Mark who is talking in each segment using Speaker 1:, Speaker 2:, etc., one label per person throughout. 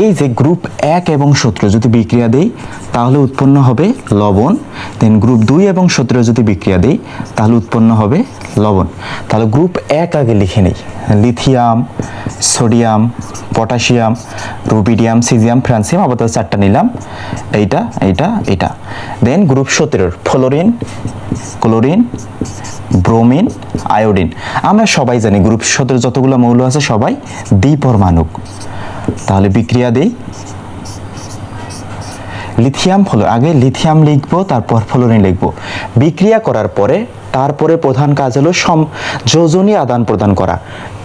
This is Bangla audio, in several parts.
Speaker 1: এই যে গ্রুপ 1 এবং 17 যদি বিক্রিয়া দেই তাহলে উৎপন্ন হবে লবণ। দেন গ্রুপ 2 এবং 17 যদি বিক্রিয়া দেই তাহলে উৎপন্ন হবে লবণ। তাহলে গ্রুপ 1 আগে লিখে নেই, lithium, sodium, potassium, rubidium, caesium, francium, আপাতত 4টা নিলাম, এইটা এইটা এটা। Then group 17 fluorine, chlorine, bromine, iodine. আমরা সবাই জানি গ্রুপ 17 যতগুলো মৌল আছে সবাই দ্বিপরমাণুক। তাহলে বিক্রিয়া দেই, লিথিয়াম আগে লিথিয়াম লিখবো, তারপর ফ্লোরিন লিখবো। বিক্রিয়া করার পরে তারপরে প্রধান কাজ হলো যোজনী আদান প্রদান করা।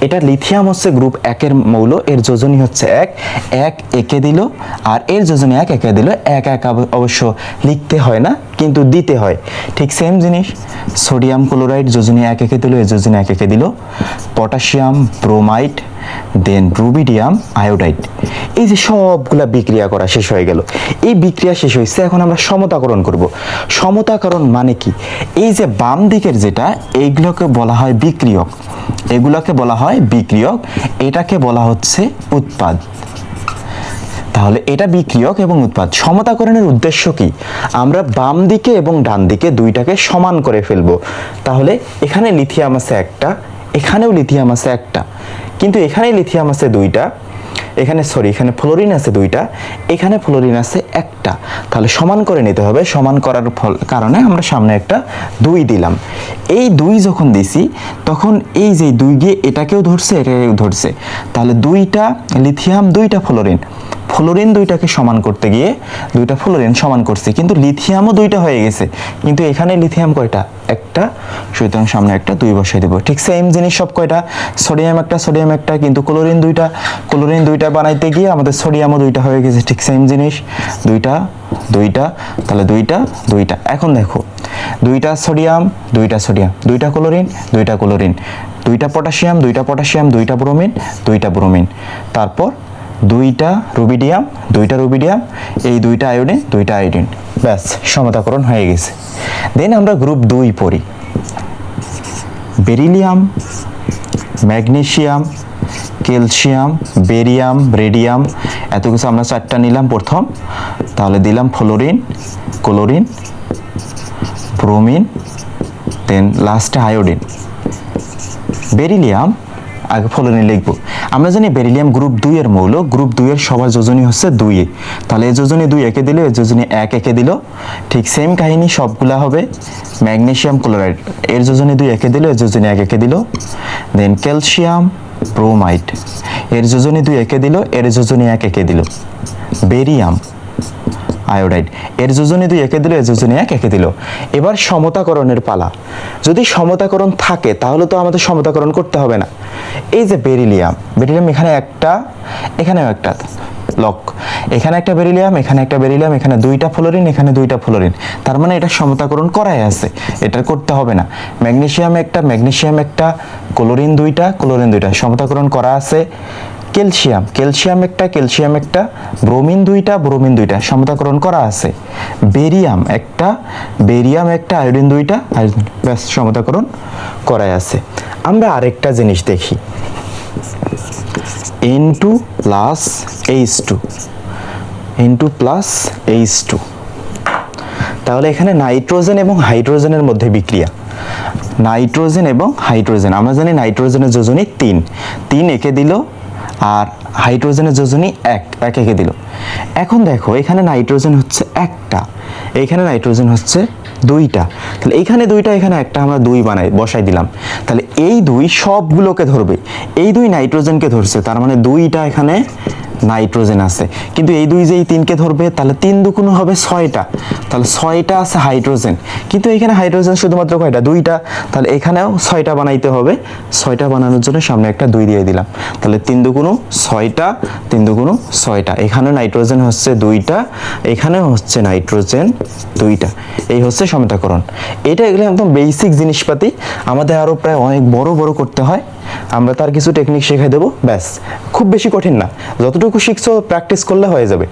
Speaker 1: এটা লিথিয়াম হচ্ছে গ্রুপ 1 এর মৌল, এর যোজনী হচ্ছে 1 একে দিল, আর এর যোজনী 1 একে দিল। 1 অবশ্য লিখতে হয় না, কিন্তু দিতে হয়। ঠিক সেম জিনিস সোডিয়াম ক্লোরাইড, যোজনী 1 একে দিল, এর যোজনী 1 একে দিল। পটাশিয়াম, ব্রোমাইড, দেন রুবিডিয়াম, আয়োডাইড। এই যে সবগুলা বিক্রিয়া করা শেষ হয়ে গেল। এই বিক্রিয়া শেষ হয়েছে, এখন আমরা সমতাকরণ করব। সমতাকরণ মানে কি? এই যে বাম দিকের যেটা, এইগুলোকে বলা হয় বিক্রিয়ক, এগুলোকে বলা হয় বিক্রিয়ক, এটাকে বলা হচ্ছে উৎপাদ। তাহলে এটা বিক্রিয়ক এবং উৎপাদ। সমতাকরণের উদ্দেশ্য কি? আমরা বাম দিকে এবং ডান দিকে দুইটাকে সমান করে ফেলবো। তাহলে এখানে লিথিয়াম আছে একটা, এখানেও লিথিয়াম আছে একটা, কিন্তু এখানে লিথিয়াম আছে দুইটা, এখানে ফ্লোরিন আছে দুইটা, এখানে ফ্লোরিন আছে একটা। তাহলে সমান করে নিতে হবে। সমান করার কারণে আমরা সামনে একটা 2 দিলাম। এই 2 যখন দিছি তখন এই যে 2 গিয়ে এটাকেও ধরছে, এটাকেও ধরছে। তাহলে 2টা লিথিয়াম, 2টা ফ্লোরিন, ফ্লোরিন 2টাকে সমান করতে গিয়ে 2টা ফ্লোরিন সমান করছে, কিন্তু লিথিয়ামও 2টা হয়ে গেছে, কিন্তু এখানে লিথিয়াম কয়টা? একটা, সুতরাং সামনে একটা 2 বসাই দেবো। ঠিক সেম জিনিস সব কয়টা, সোডিয়াম একটা, কিন্তু ক্লোরিন 2টা বানাইতে গিয়ে আমাদের সোডিয়ামও 2টা হয়ে গেছে। ঠিক সেম জিনিস 2টা, তাহলে 2টা। এখন দেখো 2টা সোডিয়াম, 2টা ক্লোরিন, 2টা পটাশিয়াম, 2টা ব্রোমিন, 2টা ব্রোমিন, তারপর 2টা রুবিডিয়াম, এই 2টা আয়োডিন, ব্যাস সমতাকরণ হয়ে গেছে। দেন আমরা গ্রুপ 2 পড়ি। Beryllium, magnesium, calcium, barium, radium, এত কিছু আমরা 4টা নিলাম প্রথম। তাহলে দিলাম ফ্লোরিন, ক্লোরিন, ব্রোমিন, দেন লাস্টে আয়োডিন। বেরিলিয়াম আগে ফ্লোরিন লিখবো। আমরা জানি বেরিলিয়াম গ্রুপ 2 এর মৌল, গ্রুপ 2 এর সবার যোজনী হচ্ছে 2। তাহলে এই যোজনী 2 একে দিল, এই যোজনী 1 একে দিল। ঠিক সেম কাহিনী সবগুলা হবে। ম্যাগনেসিয়াম ক্লোরাইড, এর যোজনী 2 একে দিল, এর যোজনী 1 একে দিল। দেন ক্যালসিয়াম ব্রোমাইড, এর যোজনী 2 একে দিল, এর যোজনী 1 একে দিল। বেরিয়াম আয়োডাইড, এর যোজনী 2 একে দিল, এর যোজনী 1 একে দিল। এবার সমতাকরণের পালা। যদি সমতাকরণ থাকে তাহলে তো আমাদের সমতাকরণ করতে হবে না। এই যে বেরিলিয়াম এখানে একটা, এখানেও একটা, লক, এখানে একটা বেরিলিয়াম, এখানে একটা বেরিলিয়াম, এখানে 2টা ফ্লোরিন, এখানে 2টা ফ্লোরিন, তার মানে এটা সমতাকরণ করাই আছে, এটা করতে হবে না। ম্যাগনেসিয়াম একটা, ক্লোরিন 2টা, সমতাকরণ করা আছে। ক্যালসিয়াম একটা, ব্রোমিন 2টা, সমতাকরণ করা আছে। বেরিয়াম একটা, আয়োডিন 2টা, ব্যাস সমতাকরণ করাই আছে। আমরা আরেকটা জিনিস দেখি, N2 প্লাস H2, তাহলে এখানে নাইট্রোজেন এবং হাইড্রোজেনের মধ্যে বিক্রিয়া। আমরা জানি নাইট্রোজেনের যোজনী 3 একে দিল, আর হাইড্রোজেনের যোজনী 1 একে দিল। এখন দেখো এখানে নাইট্রোজেন হচ্ছে একটা, এখানে নাইট্রোজেন হচ্ছে 2টা, তাহলে এখানে 2টা, এখানে একটা, আমরা 2 বসাই দিলাম। তাহলে এই 2 সবগুলোকে ধরবে, এই 2 নাইট্রোজেনকে ধরছে, তার মানে 2টা এখানে নাইট্রোজেন আছে, কিন্তু এই 2 যে এই 3কে ধরবে, তাহলে 3 দুগুণ হবে 6টা, তাহলে 6টা আছে হাইড্রোজেন, কিন্তু এখানে হাইড্রোজেন শুধুমাত্র কয়টা? 2টা, তাহলে এখানেও 6টা বানাইতে হবে। 6টা বানানোর জন্য সামনে একটা 2 দিয়ে দিলাম। তাহলে 3 দুগুণ 6টা, এখানে নাইট্রোজেন হচ্ছে 2টা, এখানেও হচ্ছে নাইট্রোজেন 2টা। এই হচ্ছে সমতাকরণ। এগুলো একদম বেসিক জিনিসপাতি, আমাদের আরও প্রায় অনেক বড় করতে হয়। আমরা তার কিছু টেকনিক শেখাই দেবো, ব্যাস, খুব বেশি কঠিন না, যতটুকু শিখছো প্র্যাকটিস করলে হয়ে যাবে।